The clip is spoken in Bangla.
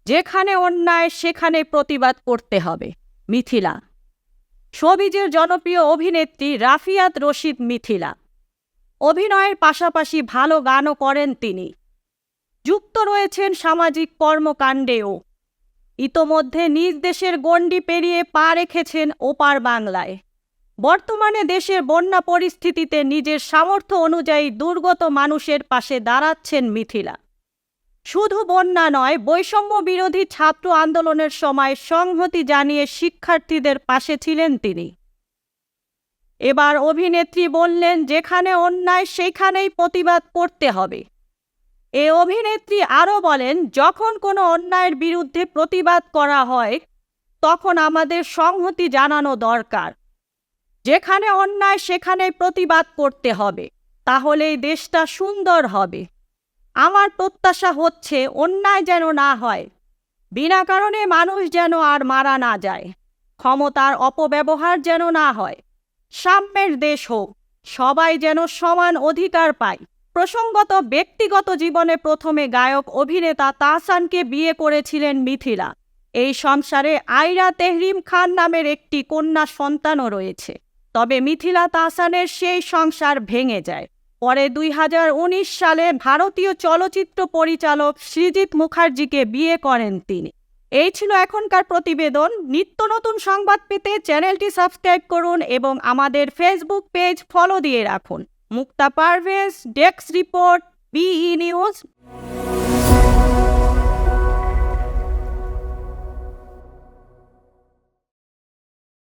যেখানে অন্যায় সেখানে প্রতিবাদ করতে হবে। মিথিলা। শোবিজের জনপ্রিয় অভিনেত্রী রাফিয়াত রশিদ মিথিলা। অভিনয়ের পাশাপাশি ভালো গানও করেন তিনি। যুক্ত রয়েছেন সামাজিক কর্মকাণ্ডেও। ইতোমধ্যে নিজ দেশের গণ্ডি পেরিয়ে পা রেখেছেন ওপার বাংলায়। বর্তমানে দেশের বন্যা পরিস্থিতিতে নিজের সামর্থ্য অনুযায়ী দুর্গত মানুষের পাশে দাঁড়াচ্ছেন মিথিলা। শুধু বন্যা নয়, বৈষম্য বিরোধী ছাত্র আন্দোলনের সময় সংহতি জানিয়ে শিক্ষার্থীদের পাশে ছিলেন তিনি। এবার অভিনেত্রী বললেন, যেখানে অন্যায় সেখানেই প্রতিবাদ করতে হবে। এ অভিনেত্রী আরও বলেন, যখন কোনো অন্যায়ের বিরুদ্ধে প্রতিবাদ করা হয় তখন আমাদের সংহতি জানানো দরকার। যেখানে অন্যায় সেখানেই প্রতিবাদ করতে হবে, তাহলেই দেশটা সুন্দর হবে। আমার প্রত্যাশা হচ্ছে অন্যায় যেন না হয়, বিনা কারণে মানুষ যেন আর মারা না যায়, ক্ষমতার অপব্যবহার যেন না হয়, সাম্যের দেশ হোক, সবাই যেন সমান অধিকার পায়। প্রসঙ্গত, ব্যক্তিগত জীবনে প্রথমে গায়ক অভিনেতা তাহসানকে বিয়ে করেছিলেন মিথিলা। এই সংসারে আয়রা তেহরিম খান নামের একটি কন্যা সন্তানও রয়েছে। তবে মিথিলা তাহসানের সেই সংসার ভেঙে যায়। পরে 2019 সালে ভারতীয় চলচ্চিত্র পরিচালক সৃজিত মুখার্জিকে বিয়ে করেন তিনি। এই ছিল এখনকার প্রতিবেদন। নিত্য নতুন সংবাদ পেতে চ্যানেলটি সাবস্ক্রাইব করুন এবং আমাদের ফেসবুক পেজ ফলো দিয়ে রাখুন। মুক্তা পারভেজ, ডেস্ক রিপোর্ট, বিই নিউজ।